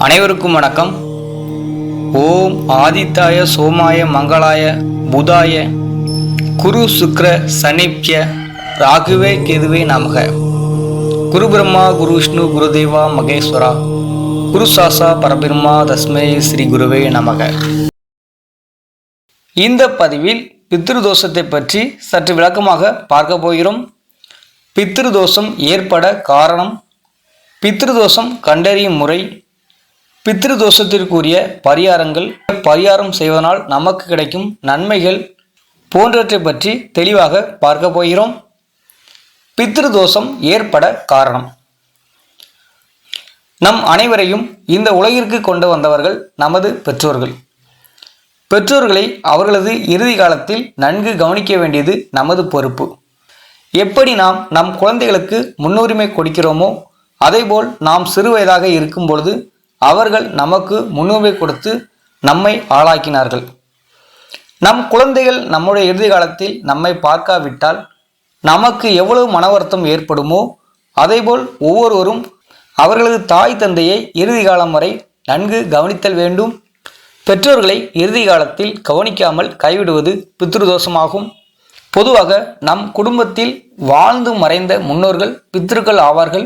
அனைவருக்கும் வணக்கம். ஓம் ஆதித்தாய சோமாய மங்களாய புதாய குரு சுக்ர சனிப்ய ராகுவே கேதுவே நமக. குரு பிரம்மா குரு விஷ்ணு குரு தேவா மகேஸ்வரா குரு சாசா பரபிரம்மா தஸ்மை ஸ்ரீ குருவே நமக. இந்த பதிவில் பித்ருதோஷத்தை பற்றி சற்று விளக்கமாக பார்க்க போகிறோம். பித்ருதோஷம் ஏற்பட காரணம், பித்ருதோஷம் கண்டறியும் முறை, பித்ருதோஷத்திற்குரிய பரிகாரங்கள், பரிகாரம் செய்வதனால் நமக்கு கிடைக்கும் நன்மைகள் போன்றவற்றை பற்றி தெளிவாக பார்க்க போகிறோம். பித்ருதோஷம் ஏற்பட காரணம். நம் அனைவரையும் இந்த உலகிற்கு கொண்டு வந்தவர்கள் நமது பெற்றோர்கள். பெற்றோர்களை அவர்களது இறுதி காலத்தில் நன்கு கவனிக்க வேண்டியது நமது பொறுப்பு. எப்படி நாம் நம் குழந்தைகளுக்கு முன்னுரிமை கொடுக்கிறோமோ அதேபோல் நாம் சிறு வயதாக இருக்கும் பொழுது அவர்கள் நமக்கு முன்னுரிமை கொடுத்து நம்மை ஆளாக்கினார்கள். நம் குழந்தைகள் நம்முடைய இறுதி காலத்தில் நம்மை பார்க்காவிட்டால் நமக்கு எவ்வளவு மன வருத்தம் ஏற்படுமோ அதேபோல் ஒவ்வொருவரும் அவர்களது தாய் தந்தையை இறுதி காலம் வரை நன்கு கவனித்தல் வேண்டும். பெற்றோர்களை இறுதி காலத்தில் கவனிக்காமல் கைவிடுவது பித்ருதோஷமாகும். பொதுவாக நம் குடும்பத்தில் வாழ்ந்து மறைந்த முன்னோர்கள் பித்ருக்கள் ஆவார்கள்.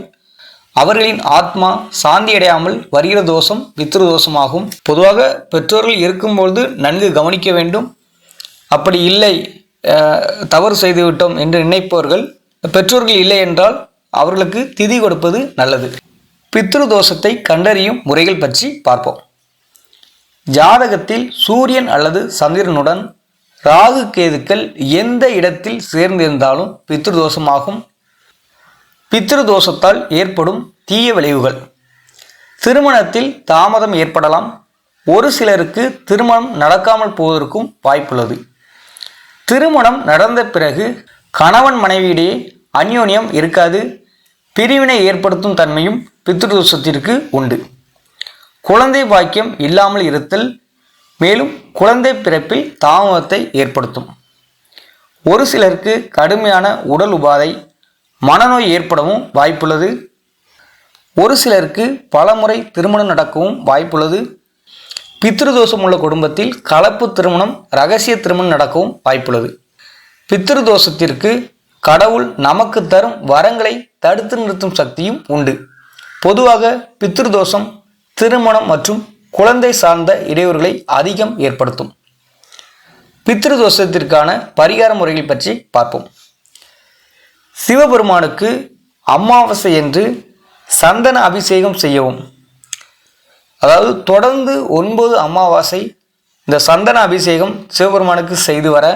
அவர்களின் ஆத்மா சாந்தியடையாமல் வருகிற தோஷம் பித்ருதோஷமாகும். பொதுவாக பெற்றோர்கள் இருக்கும்பொழுது நன்கு கவனிக்க வேண்டும். அப்படி இல்லை, தவறு செய்துவிட்டோம் என்று நினைப்பவர்கள், பெற்றோர்கள் இல்லை என்றால் அவர்களுக்கு திதி கொடுப்பது நல்லது. பித்ருதோஷத்தை கண்டறியும் முறைகள் பற்றி பார்ப்போம். ஜாதகத்தில் சூரியன் அல்லது சந்திரனுடன் ராகு கேதுக்கள் எந்த இடத்தில் சேர்ந்திருந்தாலும் பித்ருதோஷமாகும். பித்ருதோஷத்தால் ஏற்படும் தீய விளைவுகள். திருமணத்தில் தாமதம் ஏற்படலாம். ஒரு சிலருக்கு திருமணம் நடக்காமல் போவதற்கும் வாய்ப்புள்ளது. திருமணம் நடந்த பிறகு கணவன் மனைவியிடையே அந்யோன்யம் இருக்காது. பிரிவினை ஏற்படுத்தும் தன்மையும் பித்ருதோஷத்திற்கு உண்டு. குழந்தை பாக்கியம் இல்லாமல் இருத்தல், மேலும் குழந்தை பிறப்பில் தாமதத்தை ஏற்படுத்தும். ஒரு சிலருக்கு கடுமையான உடல் உபாதை, மனநோய் ஏற்படவும் வாய்ப்புள்ளது. ஒரு சிலருக்கு பலமுறை திருமணம் நடக்கவும் வாய்ப்புள்ளது. பித்ருதோஷம் உள்ள குடும்பத்தில் கலப்பு திருமணம், இரகசிய திருமணம் நடக்கவும் வாய்ப்புள்ளது. பித்ருதோஷத்திற்கு கடவுள் நமக்கு தரும் வரங்களை தடுத்து நிறுத்தும் சக்தியும் உண்டு. பொதுவாக பித்ருதோஷம் திருமணம் மற்றும் குழந்தை சார்ந்த இடையூறுகளை அதிகம் ஏற்படுத்தும். பித்ருதோஷத்திற்கான பரிகார முறைகள் பற்றி பார்ப்போம். சிவபெருமானுக்கு அமாவாசை என்று சந்தன அபிஷேகம் செய்யவும். அதாவது தொடர்ந்து 9 அமாவாசை இந்த சந்தன அபிஷேகம் சிவபெருமானுக்கு செய்து வர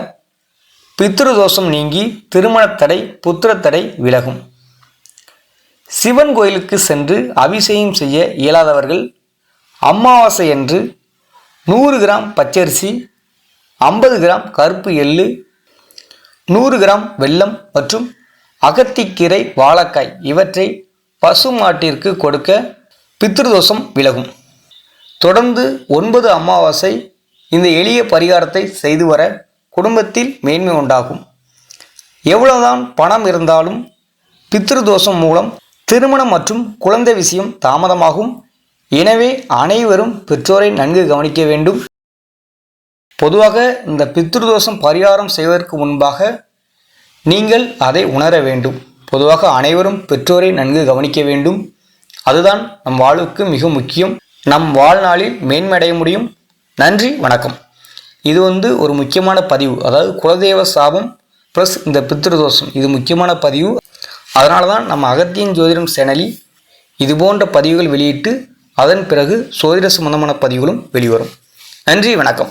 பித்ருதோஷம் நீங்கி திருமணத்தடை, புத்திரத்தடை விலகும். சிவன் கோயிலுக்கு சென்று அபிஷேகம் செய்ய இயலாதவர்கள் அமாவாசை என்று 100 கிராம் பச்சரிசி, 50 கிராம் கருப்பு எள்ளு, 100 கிராம் வெல்லம் மற்றும் அகத்திக்கீரை, வாழைக்காய் இவற்றை பசு மாட்டிற்கு கொடுக்க பித்ருதோஷம் விலகும். தொடர்ந்து 9 அமாவாசை இந்த எளிய பரிகாரத்தை செய்து வர குடும்பத்தில் மேன்மை உண்டாகும். எவ்வளவுதான் பணம் இருந்தாலும் பித்ருதோஷம் மூலம் திருமணம் மற்றும் குழந்தை விஷயம் தாமதமாகும். எனவே அனைவரும் பெற்றோரை நன்கு கவனிக்க வேண்டும். பொதுவாக இந்த பித்ருதோஷம் பரிகாரம் செய்வதற்கு முன்பாக நீங்கள் அதை உணர வேண்டும். பொதுவாக அனைவரும் பெற்றோரை நன்கு கவனிக்க வேண்டும். அதுதான் நம் வாழ்வுக்கு மிக முக்கியம். நம் வாழ்நாளில் மேன்மையடைய முடியும். நன்றி, வணக்கம். இது ஒரு முக்கியமான பதிவு. அதாவது குலதெய்வ சாபம் ப்ளஸ் இந்த பித்ருதோஷம், இது முக்கியமான பதிவு. அதனால தான் நம்ம அகத்தியன் ஜோதிடம் சேனலில் இது போன்ற பதிவுகள் வெளியிட்டு அதன் பிறகு சோதிட சம்பந்தமான பதிவுகளும் வெளிவரும். நன்றி, வணக்கம்.